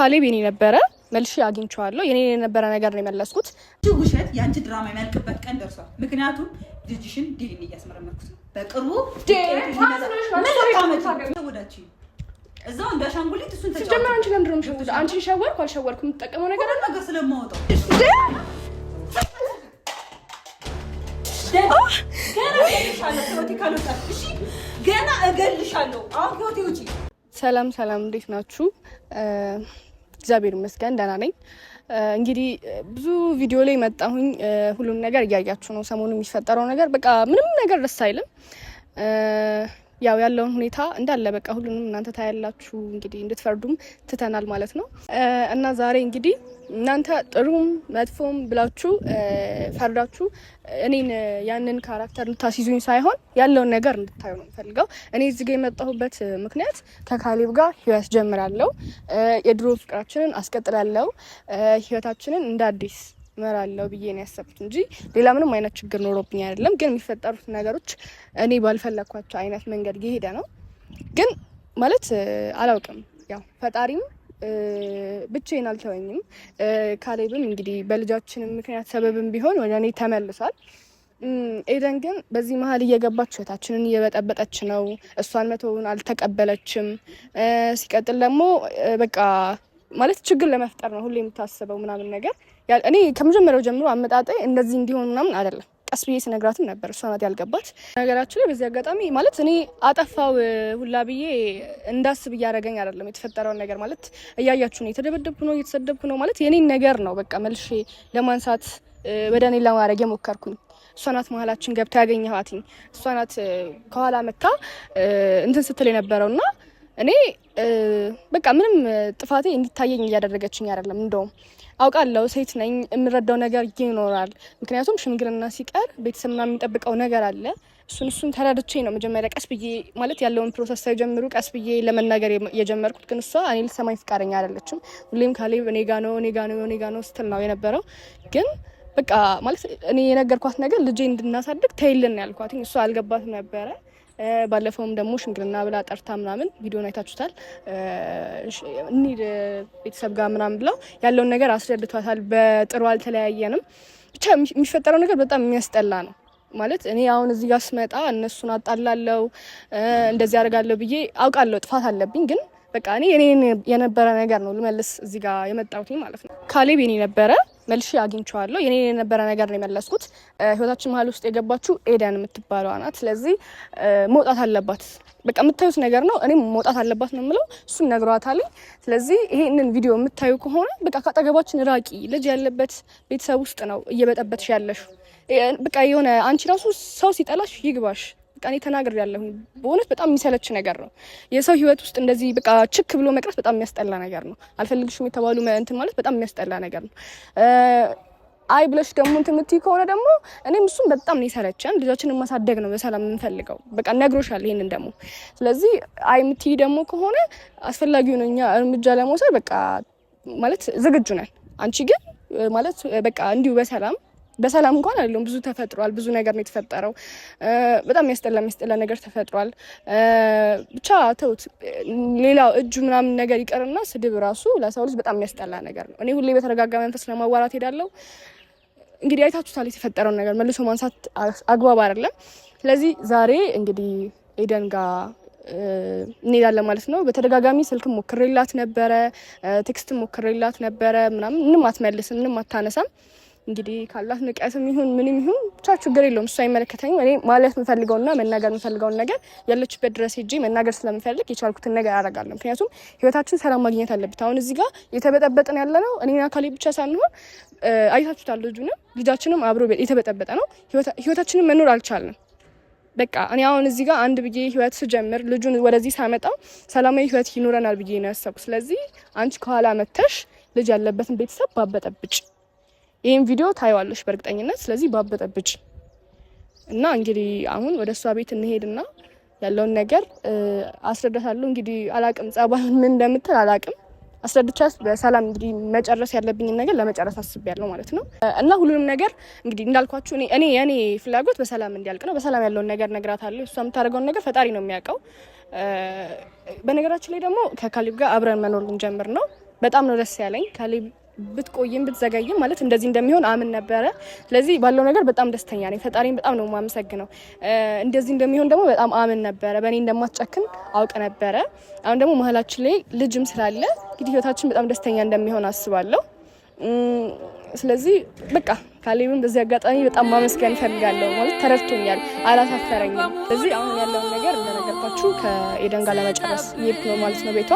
ካሌብ የኔ ነበረ መልሼ አግኝቼዋለሁ። የኔ የነበረ ነገር ነው የመለስኩት። ውሸት ያንቺ ድራማ የሚያልቅበት ቀን ደርሷል። ምክንያቱም ልጅሽን ዲኤንኤ እያስመረመርኩት ነው። በቅርቡ እዛው እንደ አሻንጉሊት እሱን ተጫወተ። ጀመር አንቺ ለምንድን ነው የምትሸውጂው? አንቺ ሸወርኩ አልሸወርኩም የምትጠቀመው ነገር አለ ነገር ስለማወጣው ገና እገልሻለሁ። አሁን ከወቴ ውጪ። ሰላም እንዴት ናችሁ? እግዚአብሔር ይመስገን ደህና ነኝ። እንግዲህ ብዙ ቪዲዮ ላይ መጣሁኝ። ሁሉም ነገር እያያችሁ ነው። ሰሞኑን የሚፈጠረው ነገር በቃ ምንም ነገር ደስ አይልም። ያው ያለውን ሁኔታ እንዳለ በቃ ሁሉንም እናንተ ታያላችሁ። እንግዲህ እንድትፈርዱም ትተናል ማለት ነው። እና ዛሬ እንግዲህ እናንተ ጥሩም መጥፎም ብላችሁ ፈርዳችሁ እኔን ያንን ካራክተር እንድታስይዙኝ ሳይሆን ያለውን ነገር እንድታዩ ነው የምፈልገው። እኔ እዚህ ጋር የመጣሁበት ምክንያት ከካሌብ ጋር ህይወት ጀምራለሁ፣ የድሮ ፍቅራችንን አስቀጥላለሁ፣ ህይወታችንን እንደ አዲስ እመራለሁ ብዬ ነው ያሰብኩት እንጂ ሌላ ምንም አይነት ችግር ኖሮብኝ አይደለም። ግን የሚፈጠሩት ነገሮች እኔ ባልፈለኳቸው አይነት መንገድ እየሄደ ነው። ግን ማለት አላውቅም፣ ያው ፈጣሪም ብቻዬን አልተወኝም። ካሌብም እንግዲህ በልጃችን ምክንያት ሰበብም ቢሆን ወደ እኔ ተመልሷል። ኤደን ግን በዚህ መሀል እየገባች ህይወታችንን እየበጠበጠች ነው። እሷን መተውን አልተቀበለችም። ሲቀጥል ደግሞ በቃ ማለት ችግር ለመፍጠር ነው ሁሌ የምታስበው ምናምን ነገር። እኔ ከመጀመሪያው ጀምሮ አመጣጤ እንደዚህ እንዲሆን ምናምን አይደለም። ቀስ ብዬ ስነግራትም ነበር፣ እሷ ናት ያልገባት። ነገራችን ላይ በዚህ አጋጣሚ ማለት እኔ አጠፋው ሁላ ብዬ እንዳስብ እያደረገኝ አይደለም የተፈጠረውን ነገር። ማለት እያያችሁ ነው፣ የተደበደብኩ ነው፣ እየተሰደብኩ ነው። ማለት የኔን ነገር ነው በቃ መልሼ ለማንሳት ወደ እኔ ለማድረግ የሞከርኩኝ። እሷ ናት መሀላችን ገብታ ያገኘኋትኝ። እሷ ናት ከኋላ መታ እንትን ስትል የነበረውና እኔ በቃ ምንም ጥፋቴ እንዲታየኝ እያደረገችኝ አይደለም። እንደውም አውቃለሁ ሴት ነኝ፣ የምረዳው ነገር ይኖራል። ምክንያቱም ሽምግልና ሲቀር ቤተሰብና የሚጠብቀው ነገር አለ። እሱን ተረድቼ ነው መጀመሪያ ቀስ ብዬ ማለት ያለውን ፕሮሰስ ሳይጀምሩ ቀስ ብዬ ለመናገር የጀመርኩት። ግን እሷ እኔ ልትሰማኝ ፍቃደኛ አይደለችም። ሁሌም ካሌብ እኔ ጋ ነው ስትል ነው የነበረው። ግን በቃ ማለት እኔ የነገርኳት ነገር ልጄ እንድናሳድግ ተይልን ያልኳት፣ እሷ አልገባትም ነበረ። ባለፈውም ደግሞ ሽምግልና ብላ ጠርታ ምናምን ቪዲዮን አይታችሁታል። እንሂድ ቤተሰብ ጋር ምናምን ብለው ያለውን ነገር አስረድቷታል። በጥሩ አልተለያየንም። ብቻ የሚፈጠረው ነገር በጣም የሚያስጠላ ነው። ማለት እኔ አሁን እዚህ ጋር ስመጣ እነሱን አጣላለው እንደዚህ አደርጋለሁ ብዬ አውቃለሁ ጥፋት አለብኝ። ግን በቃ እኔ የነበረ ነገር ነው ልመልስ እዚህ ጋር የመጣሁት ማለት ነው። ካሌብ የኔ ነበረ መልሼ አግኝቼዋለሁ። የኔ የነበረ ነገር ነው የመለስኩት። ህይወታችን መሀል ውስጥ የገባችው ኤደን የምትባለው ናት። ስለዚህ መውጣት አለባት። በቃ የምታዩት ነገር ነው። እኔም መውጣት አለባት ነው የምለው። እሱን ነግሯታል። ስለዚህ ይሄንን ቪዲዮ የምታዩ ከሆነ በቃ ካጠገባችን ራቂ። ልጅ ያለበት ቤተሰብ ውስጥ ነው እየበጠበትሽ ያለሽ። በቃ የሆነ አንቺ ራሱ ሰው ሲጠላሽ ይግባሽ። እኔ ተናግሬ ያለሁ በእውነት በጣም የሚሰለች ነገር ነው። የሰው ህይወት ውስጥ እንደዚህ በቃ ችክ ብሎ መቅረት በጣም የሚያስጠላ ነገር ነው። አልፈልግሽም የተባሉ እንትን ማለት በጣም የሚያስጠላ ነገር ነው። አይ ብለሽ ደግሞ እንትን የምትይ ከሆነ ደግሞ እኔም እሱም በጣም ነው የሰለቸን። ልጃችንን ማሳደግ ነው በሰላም የምንፈልገው። በቃ ነግሮሻል ይሄንን ደግሞ። ስለዚህ አይ የምትይ ደግሞ ከሆነ አስፈላጊውን እኛ እርምጃ ለመውሰድ በቃ ማለት ዝግጁ ነን። አንቺ ግን ማለት በቃ እንዲሁ በሰላም እንኳን አይደለም። ብዙ ተፈጥሯል። ብዙ ነገር ነው የተፈጠረው። በጣም የሚያስጠላ ነገር ተፈጥሯል። ብቻ ተውት። ሌላው እጁ ምናምን ነገር ይቀርና ስድብ ራሱ ለሰው ልጅ በጣም የሚያስጠላ ነገር ነው። እኔ ሁሌ በተረጋጋ መንፈስ ለማዋራት ሄዳለሁ። እንግዲህ አይታችሁታል የተፈጠረውን ነገር መልሶ ማንሳት አግባብ አይደለም። ስለዚህ ዛሬ እንግዲህ ኤደን ጋር እንሄዳለን ማለት ነው። በተደጋጋሚ ስልክ ሞክሬላት ነበረ፣ ቴክስት ሞክሬላት ነበረ። ምንም አትመልስም፣ ምንም አታነሳም። እንግዲህ ካላት ንቀትም ይሁን ምንም ይሁን ብቻ ችግር የለውም። እሱ አይመለከተኝም። እኔ ማለት የምፈልገውና መናገር የምፈልገውን ነገር ያለችበት ድረስ ሄጄ መናገር ስለምፈልግ የቻልኩትን ነገር አደርጋለሁ። ምክንያቱም ህይወታችን ሰላም ማግኘት አለበት። አሁን እዚህ ጋር የተበጠበጠን ያለ ነው እኔና ካሌብ ብቻ ሳንሆን አይታችሁታል። ልጃችንም አብሮ የተበጠበጠ ነው። ህይወታችንን መኖር አልቻልንም። በቃ እኔ አሁን እዚህ ጋር አንድ ብዬ ህይወት ስጀምር ልጁን ወደዚህ ሳመጣው ሰላማዊ ህይወት ይኖረናል ብዬ ነው ያሰብኩት። ስለዚህ አንቺ ከኋላ መተሽ ልጅ ያለበትን ቤተሰብ ባበጠብጭ ይሄን ቪዲዮ ታይዋለሽ በእርግጠኝነት። ስለዚህ ባበጠብጭ እና እንግዲህ አሁን ወደ እሷ ቤት እንሄድና ያለውን ነገር አስረዳታለሁ። እንግዲህ አላቅም ጸባዩን ምን እንደምትል አላቅም። አስረድቻት በሰላም እንግዲህ መጨረስ ያለብኝን ነገር ለመጨረስ አስቤያለሁ ማለት ነው። እና ሁሉንም ነገር እንግዲህ እንዳልኳችሁ እኔ ፍላጎት በሰላም እንዲያልቅ ነው። በሰላም ያለውን ነገር ነግራታለሁ። እሷ የምታደርገውን ነገር ፈጣሪ ነው የሚያውቀው። በነገራችን ላይ ደግሞ ከካሌብ ጋር አብረን መኖር ልንጀምር ነው። በጣም ነው ደስ ያለኝ። ካሌብ ብትቆይም ብትዘገይም ማለት እንደዚህ እንደሚሆን አምን ነበረ። ስለዚህ ባለው ነገር በጣም ደስተኛ ነኝ። ፈጣሪን በጣም ነው የማመሰግነው። እንደዚህ እንደሚሆን ደግሞ በጣም አምን ነበረ። በእኔ እንደማትጨክን አውቅ ነበረ። አሁን ደግሞ መሀላችን ላይ ልጅም ስላለ እንግዲህ ህይወታችን በጣም ደስተኛ እንደሚሆን አስባለሁ። ስለዚህ በቃ ካሌብን በዚህ አጋጣሚ በጣም ማመስገን እፈልጋለሁ። ማለት ተረድቶኛል፣ አላሳፈረኝም። ስለዚህ አሁን ያለውን ነገር እንደነገርኳችሁ ከኤደን ጋር ለመጨረስ እየሄድኩ ነው ማለት ነው ቤቷ።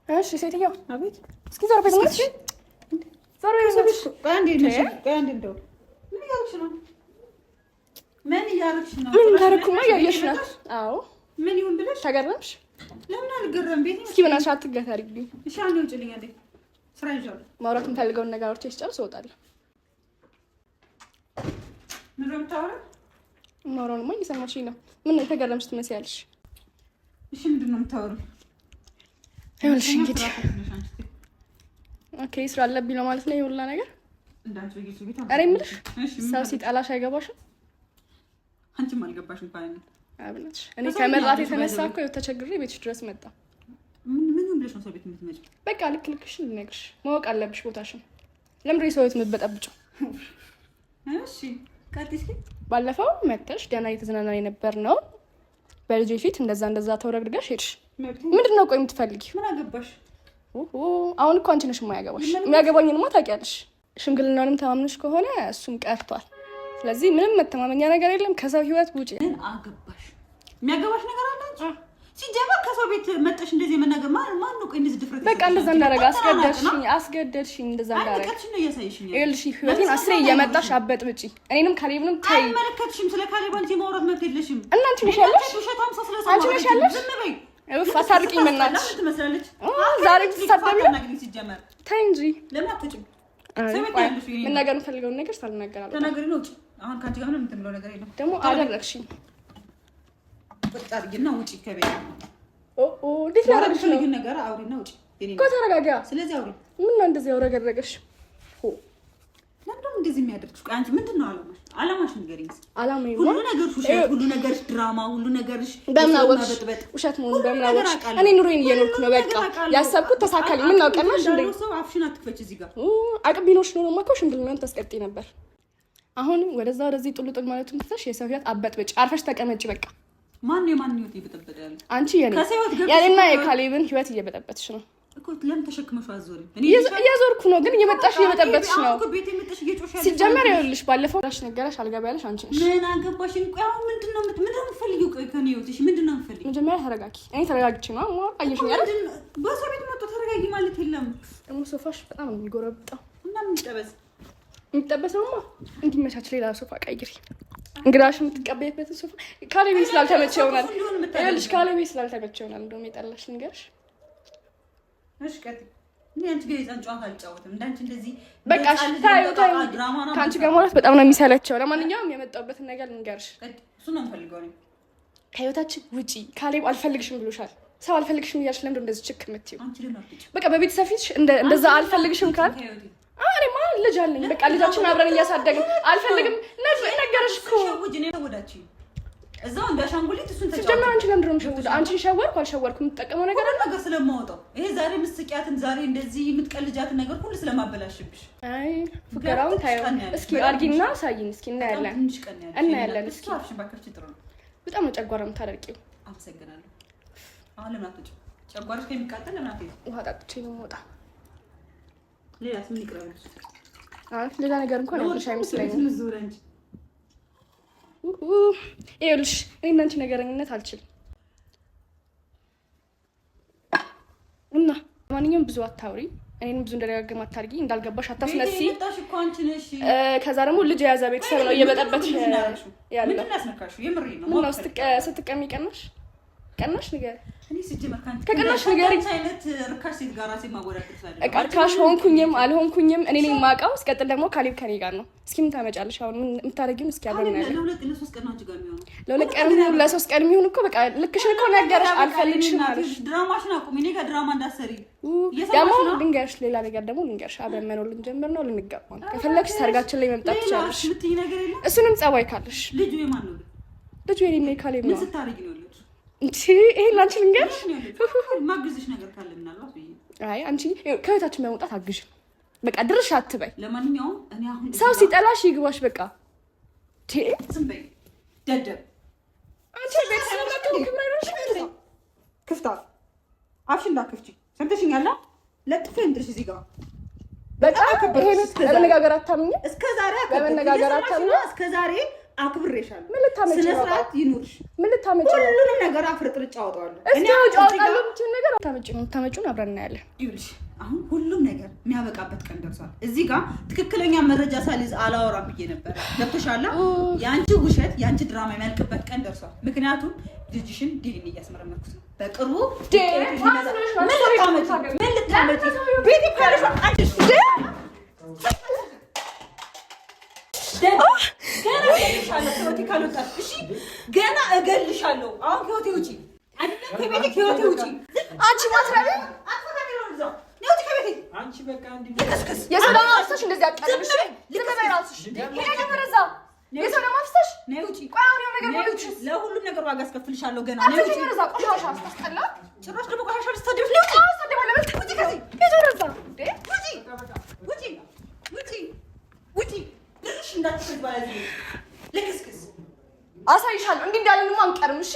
እሺ ሴትዮ፣ አቤት። እስኪ ዞር በይ ማለት ዞር በይ ማለት አንዴ ነሽ አንዴ እንደው ምን እያደረግሽ ነው? ምን እያደረግሽ ነው? ምን ታረኩማ ያየሽ ነው? አዎ ምን ይሁን ብለሽ ተገረምሽ? ለምን አልገረም? ቤት እስኪ በእናትሽ አትገታሪብኝ። እሺ አንዴ ውጭልኝ። አንዴ ስራ ይዣለሁ። ማውራት የምፈልገውን ነገሮች ይስጨርስ እወጣለሁ። ምን ነው የምታወራው? ማውራውንማ እየሰማችኝ ነው። ምን የተገረምሽ ትመስያለሽ? እሺ ምንድን ነው የምታወራው? ይኸውልሽ እንግዲህ ኦኬ ስራ አለብኝ ነው ማለት ነው የሁላ ነገር። ኧረ የምልሽ ሰው ሲጠላሽ አይገባሽም? አንቺም አልገባሽም ባይነ አብነሽ እኔ ከመጣት የተነሳ እኮ ተቸግሬ ቤትሽ ድረስ መጣ። ምን ብለሽ ነው ሰው ቤት የምትመጪው? በቃ ልክ ልክሽን ልነግርሽ ማወቅ አለብሽ ቦታሽን። ለምንድን ነው ሰው ቤት የምትበጠብጪው? እሺ ቀጥይስ። ባለፈው መተሽ ደህና እየተዝናናን የነበር ነው በልጄ ፊት እንደዛ ተወረግርገሽ ሄድሽ። ምንድን ነው ቆይ የምትፈልጊው? ምን አገባሽ? አሁን እኮ አንቺ ነሽ የማያገባሽ። የሚያገባኝንማ ታውቂያለሽ። ሽምግልናውንም ተማምነሽ ከሆነ እሱም ቀርቷል። ስለዚህ ምንም መተማመኛ ነገር የለም። ከሰው ህይወት ውጪ። ምን አገባሽ? የሚያገባሽ ነገር አለ አንቺ? ሲጀመር ከሰው ቤት መጣሽ እንደዚህ መናገር ማን ነው? ቆይ እንደዚህ ድፍረት በቃ እንደዛ እንዳደረገ አስገደድሽኝ። እንደዛ እንዳደረገ አልቀጥሽ ነው እያሳየሽኝ። ይኸውልሽ ህይወቴን አስሬ እየመጣሽ አበጥብጪ። እኔንም ካሌብንም ተይ። አይመለከትሽም። ስለ ካሌብ አንቺ ማውራት መብት የለሽም። እና አንቺ ነሽ ያለሽ። አንቺ ነሽ ያለሽ። ዝም በይ። አታርቂኝ በእናትሽ። ዛሬ ትሳደቢ ሲጀመር። ተይ እንጂ ለምን አትወጪም? መናገር የምፈልገውን ነገር ሳልናገር አልወጣም። ተናገሪ ነው ውጪ። አሁን ከአንቺ ጋር ምንም የምትምለው ነገር የለም። ደግሞ አደረግሽኝ። ቁጣ አድርጊና ውጪ ከቤት። እንዴት ላደርግሽ ነው? ነገር አውሪና ውጪ እኮ ተረጋጋ። ስለዚህ አውሪ። ምን ነው እንደዚህ አውረገረገሽ? ለምንድነው እንደዚህ የሚያደርግሽ? ቆይ አንቺ ምንድን ነው አላማሽ? አላማሽ ንገሪኝ። አላማዬ ሁሉ ነገርሽ ውሸት፣ ሁሉ ነገርሽ ድራማ፣ ሁሉ ነገርሽ በምን አወቅሽ? ውሸት መሆኑን በምን አወቅሽ? እኔ ኑሮዬን እየኖርኩ ነው። በቃ ያሰብኩት ተሳካልኝ። ምን አውቀናሽ እንዴ? ሰው አፍሽን አትክፈች እዚህ ጋር። አቅም ቢኖርሽ ኖሮማ እኮ ሽምግልናውን ታስቀጥይ ነበር። አሁን ወደዛ ወደዚህ ጥሉጥል ማለቱን ትተሽ የሰው ህይወት አበጥብጭ። አርፈሽ ተቀመጪ በቃ። ማን የማን ህይወት እየበጠበጠ ያለ? አንቺ የኔና የካሌብን ህይወት እየበጠበጥሽ ነው እኮ። ለምን ተሸክመሽ አዞሪም? እኔ እያዞርኩ ነው፣ ግን እየመጣሽ እየበጠበጥሽ ነው። እኮ ቤት የመጣሽ እየጮሻለሽ። ሲጀመር ይኸውልሽ ባለፈው ራሽ ነገረሽ አልገባ ያለሽ አንቺ ነሽ። ምን አገባሽ? ቆይ አሁን ምንድነው የምትፈልጊው? ቆይ ከኔ ህይወትሽ ምንድነው የምትፈልጊው? መጀመሪያ ተረጋጊ። እኔ ተረጋግቼ ነው አየሽኝ አይደል? በሰው ቤት መጥቶ ተረጋጊ ማለት የለም። ደግሞ ሶፋሽ በጣም ነው የሚጎረብጠው። እና ምን ይጠበስ? የሚጠበሰውማ እንዲመቻች ሌላ ሶፋ ቀይሪ። እንግዳሽ የምትቀበይበት ሶፋ ካሌብ ስላልተመቸ ይሆናል። ይኸውልሽ ካሌብ ስላልተመቸ ይሆናል እንደውም የጠላሽ ንገርሽ። እሺ ቀጥይ። እኔ አንቺ ጋር የጻን ጨዋታ አልጫወትም። እንዳንቺ እንደዚህ በቃ ታዩ ከአንቺ ጋር ማለት በጣም ነው የሚሰለቸው። ለማንኛውም የመጣሁበትን ነገር ልንገርሽ። እሱ ነው የምፈልገው እኔ። ከህይወታችን ውጪ ካሌብ አልፈልግሽም ብሎሻል። ሰው አልፈልግሽም እያልሽ ለምንድን ነው እንደዚህ ችክ የምትይው? አንቺ ለምን አትጭ? በቃ በቤተሰብ ፊት እንደዛ አልፈልግሽም ካል እኔማ ልጅ አለኝ። በቃ ልጃችን አብረን እያሳደግን አልፈልግም ነገርሽ እኮ ውጪ ነው ተወዳችሁ እዛው እንዳሻንጉሊት እሱን ተጫወተ። ሲጀመር አንቺ ለምንድን ነው የምትሸውደው? አንቺን ሸወርኩ አልሸወርኩ የምትጠቀመው ነገር አለ ነገር ስለማወጣው ይሄ ዛሬ ምስቂያትን ዛሬ እንደዚህ የምትቀልጃትን ነገር ሁሉ ስለማበላሽብሽ። አይ ፍቅራውን ታየው እስኪ አርጊና ሳይን እስኪ እናያለን እናያለን። እስኪ አፍሽን ባከፍቺ ጥሩ ነው። በጣም ነው ጨጓራ የምታደርቂው። አመሰግናለሁ። አሁን ለምን አትወጪ? ጨጓራሽ ከሚቃጠል ለምን አትወጪ? ውሃ ጠጥቼ ነው የምወጣው። ሌላስ ምን ይቅርብሽ? አይ ሌላ ነገር እንኳን ያለሽ አይመስለኝም። ዙር እንጂ ይኸውልሽ እኔ እና አንቺ ነገረኝነት አልችልም እና ማንኛውም ብዙ አታውሪ። እኔንም ብዙ እንደደጋገም አታርጊ። እንዳልገባሽ አታስነሲ። ከዛ ደግሞ ልጅ የያዘ ቤተሰብ ነው እየበጠበትሽ ያለ። ምንድን ነው ያስነካሽው? የምሬን ነው። ስትቀሚ ቀናሽ ንገሪኝ ከቅናሽ ንገሪኝ። አይነት ርካሽ ሴት ጋር ራሴ ማወዳደር ሳለ ርካሽ ሆንኩኝም አልሆንኩኝም እኔ ነኝ የማውቀው። እስቀጥል ደግሞ ካሌብ ከኔ ጋር ነው። እስኪ ምን ታመጫለሽ? አሁን ምን የምታደርጊው? እስኪ አብረን ያለ ለሶስት ቀን ነው ጋር የሚሆነው። ለሁለት ቀን ለሶስት ቀን የሚሆን እኮ በቃ ልክሽን እኮ ነገርሽ። አልፈልግሽም አለሽ። ድራማሽን አቁሚ። እኔ ጋር ድራማ እንዳሰሪ ደግሞ ልንገርሽ፣ ሌላ ነገር ደግሞ ልንገርሽ። አብረን መኖር ልንጀምር ነው፣ ልንጋባ ነው። ከፈለግሽ ሰርጋችን ላይ መምጣት ትችላለሽ። እሱንም ጸባይ ካለሽ። ልጁ የማን ነው? ልጁ የኔ ነው ካሌብ ነው። ምን ስታረጊ ነው? ይሄ ላንቺ ልንገርሽ፣ ማግዝሽ ነገር ካለ ምናልባት ብዬ። አይ አንቺ ከቤታችን በመውጣት አግዥ። በቃ ድርሽ አትበይ። ለማንኛውም እኔ አሁን ሰው ሲጠላሽ ይግባሽ። በቃ ዝም በይ ደደብ። አንቺ ቤት ስለማትቀር ክብር አይኖርሽም። ክፍታ አፍሽ እንዳትከፍቺ ሰምተሽኛል? ለጥፌ እንድርሽ እዚህ ጋር በቃ ይሄ ነው። በመነጋገር አታምኝ። እስከዛሬ በመነጋገር አታምኝ። እስከዛሬ አክብሬሻለሁ። ምን ልታመጪ ነው? ስነስርዓት ይኑርሽ። ምን ልታመጪ ነው? ሁሉንም ነገር አፍርጥርጭ አወጣዋለሁ። እኔ አወጣዋለሁ። ምን ነገር ታመጪውን አብረን እናያለን። ይኸውልሽ አሁን ሁሉም ነገር የሚያበቃበት ቀን ደርሷል። እዚህ ጋር ትክክለኛ መረጃ ሳልይዝ አላወራም ብዬ ነበር። ገብቶሻል? የአንቺ ውሸት የአንቺ ድራማ የሚያልቅበት ቀን ደርሷል። ምክንያቱም ልጅሽን ዲኤንኤ እያስመረመርኩት ነው። በቅርቡ ምን ልታመጪ ቤት ይካለሽ አንቺ ገና እገልሻለሁ። አሁን ከህይወቴ ውጪ አይደለም ከቤቴ ከህይወቴ ውጪ። አንቺ ማትረቢ አንቺ በቃ እንዴ የሰላም አፍሰሽ እንደዚህ አቀርብሽ ዝም በይ እራስሽ። ይሄ ከመረዛ የሰላም አፍሰሽ ነይ ውጪ። ቆይ አሁን የሆነ ነገር ወልጭ ለሁሉም ነገር ዋጋ አስከፍልሻለሁ። ገና ነይ ውጪ። ከመረዛ ቆሻሻ አስተስጠላ ጭራሽ ደግሞ ቆሻሻ ልትሰደብሽ ነው። አስተደባለ በልት ውጪ ከዚህ የዘረዛ እንዴ ውጪ ውጪ ውጪ ውጪ ድርሽ እንዳትሰድ ባለዚህ ልክስክስ አሳይሻለሁ። እንዲህ እንዳለንማ አንቀርም። እሺ